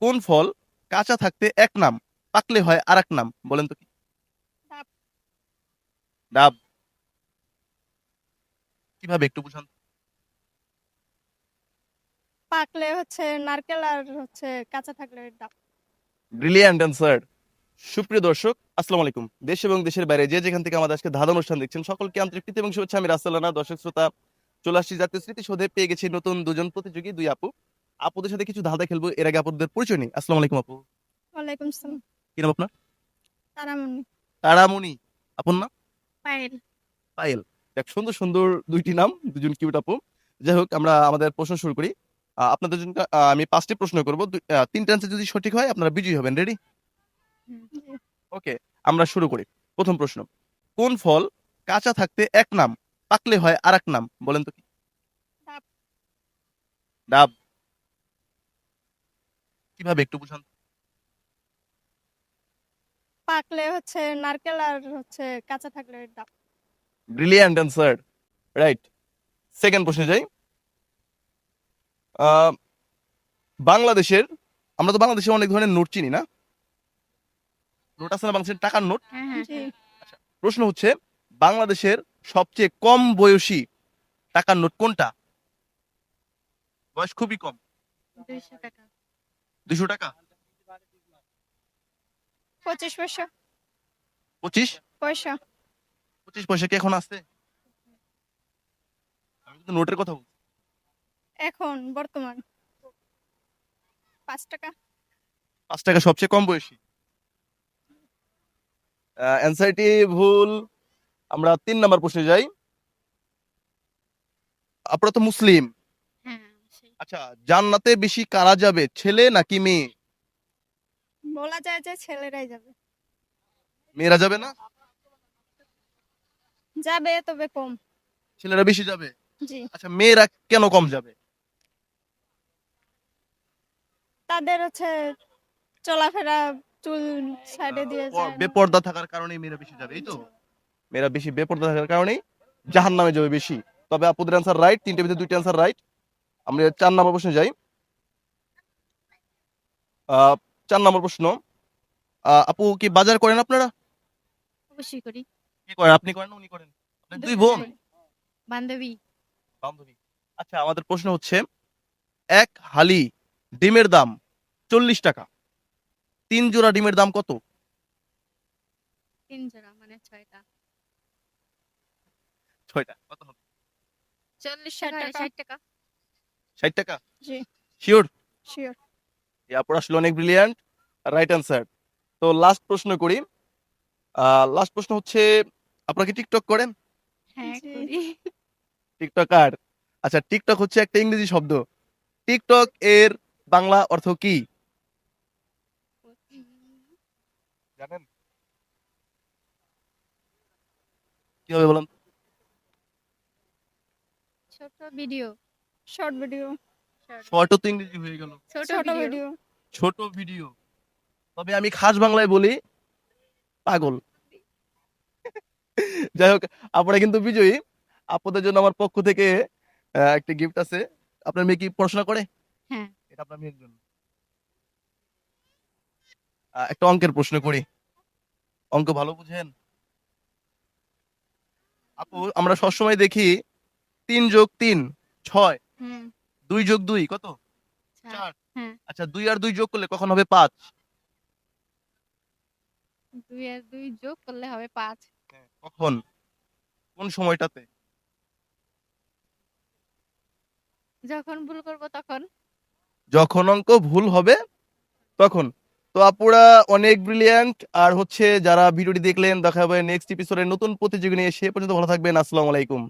কোন ফল কাঁচা থাকতে এক নাম, পাকলে হয় আরেক নাম? বলেন তো কি? ডাব। ডাব। কিভাবে একটু বুঝান। পাকলে হচ্ছে নারকেল আর হচ্ছে কাঁচা থাকলে ডাব। Brilliant answer. সুপ্রিয় দর্শক, আসসালামু আলাইকুম। দেশ এবং দেশের বাইরে যে যেখান থেকে আমাদের আজকে ধাঁধা অনুষ্ঠান দেখছেন, সকলকে আন্তরিক প্রীতি এবং শুভেচ্ছা। আমি রাসেল রানা। দর্শক শ্রোতা, চলে আসছি জাতীয় স্মৃতিসৌধে। পেয়ে গেছি নতুন দুজন প্রতিযোগী, দুই আপু। আপুদের সাথে কিছু ধাঁধা খেলবো। এর আগে আপুদের পরিচয় নেই। আসসালামু আলাইকুম আপু। ওয়ালাইকুম আসসালাম। কি নাম আপনার? তারামণি। তারামণি। আপুর নাম? পায়েল। পায়েল। দেখ, সুন্দর সুন্দর দুইটি নাম, দুজন কিউট আপু। যাই হোক, আমরা আমাদের প্রশ্ন শুরু করি। আপনাদের জন্য আমি 5টি প্রশ্ন করবো। তিনটা আনসার যদি সঠিক হয় আপনারা বিজয়ী হবেন। রেডি? জি। ওকে, আমরা শুরু করি। প্রথম প্রশ্ন, কোন ফল কাঁচা থাকতে এক নাম, পাকলে হয় আরেক নাম? বলেন তো কি? ডাব। ডাব। কিভাবে একটু বুঝান। পাকলে হচ্ছে নারকেল আর হচ্ছে কাঁচা থাকলে ডাব। Brilliant answer. রাইট। সেকেন্ড প্রশ্নে যাই। আহ, বাংলাদেশের, আমরা তো বাংলাদেশে অনেক ধরনের নোট চিনি না? নোট আছে না বাংলাদেশের, টাকার নোট? জি। আচ্ছা, প্রশ্ন হচ্ছে, বাংলাদেশের সবচেয়ে কম বয়সী টাকার নোট কোনটা? বয়স খুবই কম। 200 টাকা। 200 টাকা। 25 পয়সা। 25? পয়সা। 25 পয়সা কি এখন আছে? আমি কিন্তু নোটের কথা বলছি। এখন বর্তমান 5 টাকা। 5 টাকা সবচেয়ে কম বয়সী। অ্যান্সারটি ভুল। আমরা 3 নম্বর প্রশ্নে যাই। আপনারা তো মুসলিম। হ্যাঁ, আচ্ছা, জান্নাতে বেশি কারা যাবে, ছেলে নাকি মেয়ে? বলা যায় যে ছেলেরাই যাবে। মেয়েরা যাবে না? যাবে তবে কম। ছেলেরা বেশি যাবে। জি। আচ্ছা, মেয়েরা কেন কম যাবে? তাদের হচ্ছে চলাফেরা, চুল সাইডে দিয়ে যায় না। বেপর্দা থাকার কারণেই মেয়েরা বেশি যাবে, এই তো? জি। মেয়েরা বেশি বেপর্দা থাকার কারণেই জাহান্নামে যাবে বেশি। তবে আপুদের অ্যান্সার রাইট, তিনটে ভিতরে দুইটা অ্যান্সার রাইট। আমরা 4 নম্বর প্রশ্নে যাই। আহ 4 নম্বর প্রশ্ন, আপু কি বাজার করেন আপনারা? অবশ্যই করি। কি করেন? আপনি করেন না উনি করেন? আপনি দুই দুজনে বোন? করি। বান্ধবী। বান্ধবী। আচ্ছা, আমাদের প্রশ্ন হচ্ছে, এক হালি ডিমের দাম 40 টাকা, 3 জোড়া ডিমের দাম কত? 3 জোড়া মানে 6টা। 6টা কত হবে? 40 টাকা, 60 টাকা। 60 টাকা। জি। শিওর? শিওর। এই আপুর আসলে অনেক ব্রিলিয়ান্ট। Right answer. তো লাস্ট প্রশ্ন করি। লাস্ট প্রশ্ন হচ্ছে, আপনারা কি টিকটক করেন? হ্যাঁ, করি। টিকটকার। আচ্ছা, টিকটক হচ্ছে একটা ইংরেজি শব্দ। টিকটক এর বাংলা অর্থ কি জানেন? কি হবে বলেন? ছোট ভিডিও। Short video. শর্টও তো ইংরেজি হয়ে গেল। ছোট ভিডিও। ছোট ভিডিও। তবে আমি খাস বাংলায় বলি পাগল। যাই হোক, আপনারা কিন্তু বিজয়ী। আপনাদের জন্য আমার পক্ষ থেকে একটা গিফট আছে। আপনার মেয়ে কি পড়াশোনা করে? হ্যাঁ। এটা আপনার মেয়ের জন্য। একটা অঙ্কের প্রশ্ন করি। অঙ্ক ভালো বুঝেন? আপু, আমরা সবসময় দেখি 3 + 3 6, হুম। 2 + 2 কত? 4। 4। হ্যাঁ। আচ্ছা, 2 আর 2 যোগ করলে কখন হবে 5? 2 আর 2 যোগ করলে হবে 5। কখন? কোন সময়টাতে? যখন ভুল করব তখন। যখন অঙ্ক ভুল হবে তখন। তো আপুরা অনেক ব্রিলিয়ান্ট। আর হচ্ছে, যারা ভিডিওটি দেখলেন, দেখা হবে নেক্সট এপিসোডে নতুন প্রতিযোগী নিয়ে। সে পর্যন্ত ভালো থাকবেন। আসসালামু আলাইকুম।